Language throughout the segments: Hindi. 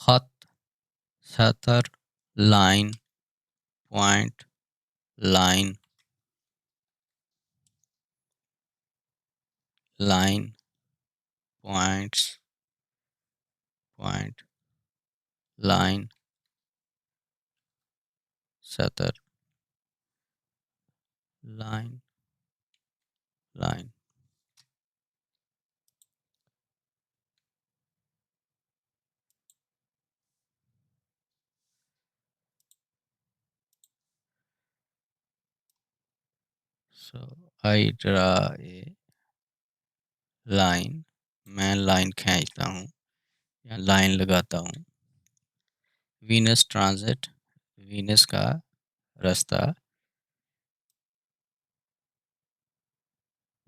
खत, सतर, line, point, line, line, points, point, line, सतर, line, line. So I draw a line, मैं लाइन खींचता हूँ या लाइन लगाता हूँ। वीनस ट्रांजिट, वीनस का रास्ता।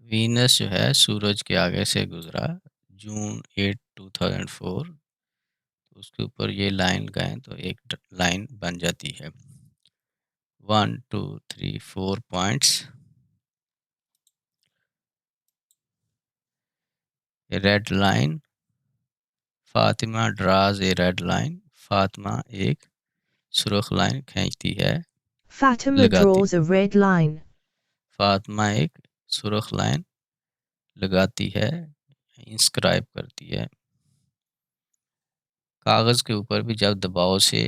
वीनस जो है सूरज के आगे से गुजरा जून 8, 2004। उसके ऊपर ये लाइन लगाएं तो एक लाइन बन जाती है। 1 2 3 4 points. Red line, Fatima draws a red line. Fatima एक सुर्ख लाइन खींचती है, Fatima लगाती। draws a red line. Fatima एक सुर्ख लाइन लगाती है, इंस्क्राइब करती है। कागज़ के ऊपर भी जब दबाव से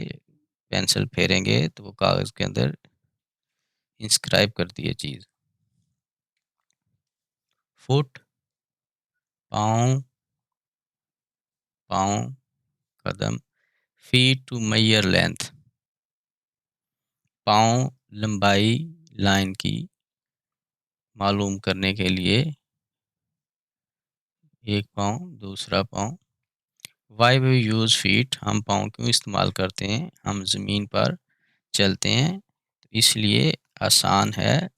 पेंसिल फेरेंगे तो वो कागज़ के अंदर इंस्क्राइब करती है चीज़। फुट, पाँव, पाँव, कदम। फीट टू मेजर लेंथ, पाँव लंबाई लाइन की मालूम करने के लिए एक पाँव, दूसरा पाँव। वाई वी यूज़ फीट, हम पाँव क्यों इस्तेमाल करते हैं? हम ज़मीन पर चलते हैं, इसलिए आसान है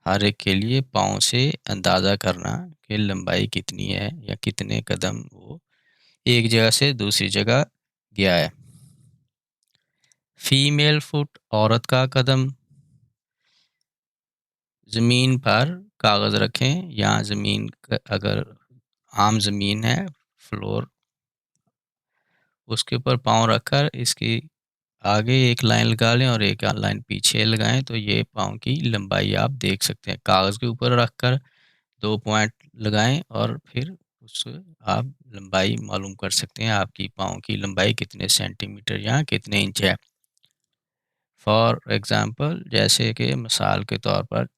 हर एक के लिए पाँव से अंदाज़ा करना कि लंबाई कितनी है या कितने कदम वो एक जगह से दूसरी जगह गया है। फीमेल फुट, औरत का कदम। ज़मीन पर कागज़ रखें या ज़मीन अगर आम ज़मीन है, फ्लोर, उसके ऊपर पाँव रखकर इसकी आगे एक लाइन लगा लें और एक लाइन पीछे लगाएं तो ये पाँव की लंबाई आप देख सकते हैं। कागज़ के ऊपर रखकर 2 पॉइंट लगाएं और फिर उससे आप लंबाई मालूम कर सकते हैं, आपकी पाँव की लंबाई कितने सेंटीमीटर या कितने इंच है। फॉर एग्ज़ाम्पल, जैसे कि मिसाल के तौर पर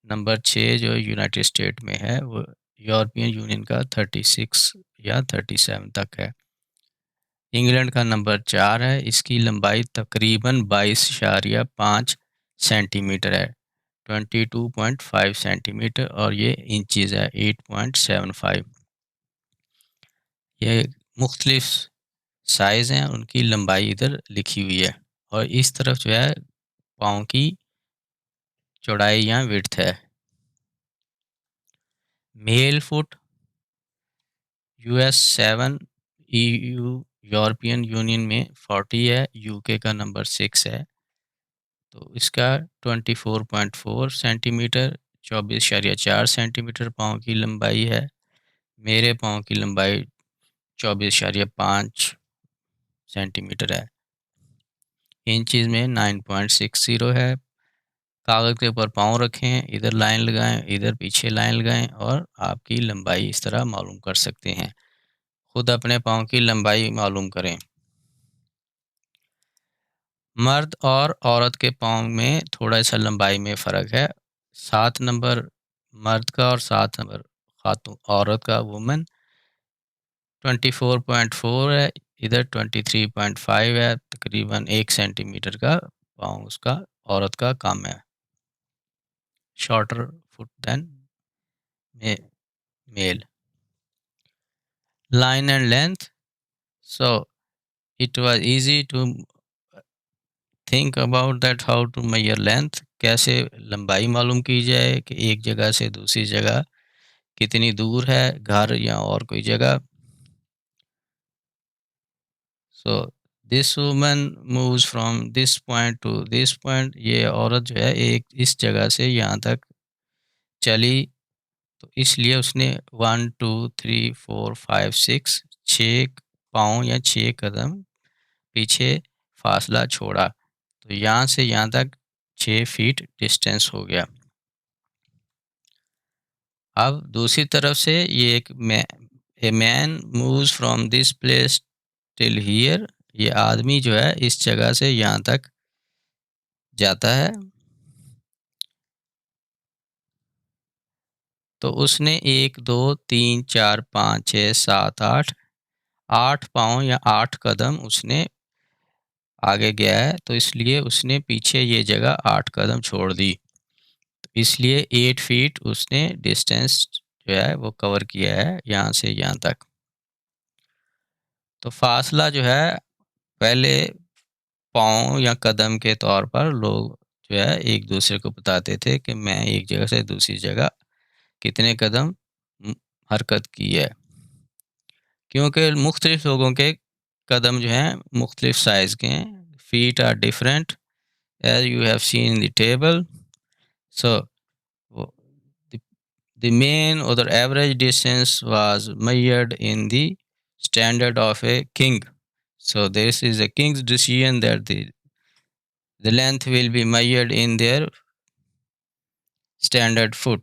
नंबर 6 जो यूनाइटेड स्टेट में है वो यूरोपियन यूनियन का 36 या 37 तक है। इंग्लैंड का नंबर 4 है, इसकी लंबाई तकरीबन 22.5 सेंटीमीटर है, 22.5 सेंटीमीटर, और ये इंचज़ है 8.75। ये मुख्तलिफ साइज़ हैं, उनकी लंबाई इधर लिखी हुई है और इस तरफ जो है पाँव की चौड़ाई या विड्थ है। Male foot US 7, EU European union में 40 है, यूके का नंबर 6 है, तो इसका 24.4 सेंटीमीटर, 24.4 सेंटीमीटर पाँव की लंबाई है। मेरे पाँव की लंबाई 24.5 सेंटीमीटर है। इंचज़ में 9.60 है। कागज़ के ऊपर पाँव रखें, इधर लाइन लगाएं, इधर पीछे लाइन लगाएं और आपकी लंबाई इस तरह मालूम कर सकते हैं। खुद अपने पाँव की लंबाई मालूम करें। मर्द और औरत के पाँव में थोड़ा सा लंबाई में फ़र्क है। 7 नंबर मर्द का और 7 नंबर खातून औरत का, वुमन 24.4 है, इधर 23.5 है, तकरीबन 1 सेंटीमीटर का पाँव उसका औरत का कम है। Shorter foot than male. Line and length. So it was easy to think about that how to measure length. कैसे लंबाई मालूम की जाए कि एक जगह से दूसरी जगह कितनी दूर है, घर या और कोई जगह। So this woman moves from this point to this point. ये औरत जो है एक इस जगह से यहाँ तक चली, तो इसलिए उसने 1 2 3 4 5 6 6 पाँव या 6 कदम पीछे फासला छोड़ा, तो यहाँ से यहाँ तक 6 फीट डिस्टेंस हो गया। अब दूसरी तरफ से ये a man moves from this place till here, ये आदमी जो है इस जगह से यहाँ तक जाता है। तो उसने 1 2 3 4 5 6 7 8 पाँव या 8 कदम उसने आगे गया है, तो इसलिए उसने पीछे ये जगह 8 कदम छोड़ दी। तो इसलिए 8 फीट उसने डिस्टेंस जो है वो कवर किया है यहाँ से यहाँ तक। तो फासला जो है पहले पाँव या कदम के तौर पर लोग जो है एक दूसरे को बताते थे कि मैं एक जगह से दूसरी जगह कितने कदम हरकत की है, क्योंकि मुख्तलिफ लोगों के कदम जो हैं मुख्तलिफ साइज़ के हैं। Feet are different as you have seen in the table. So the, the main or the average distance was measured in the standard of a king. So this is a king's decision that the length will be measured in their standard foot.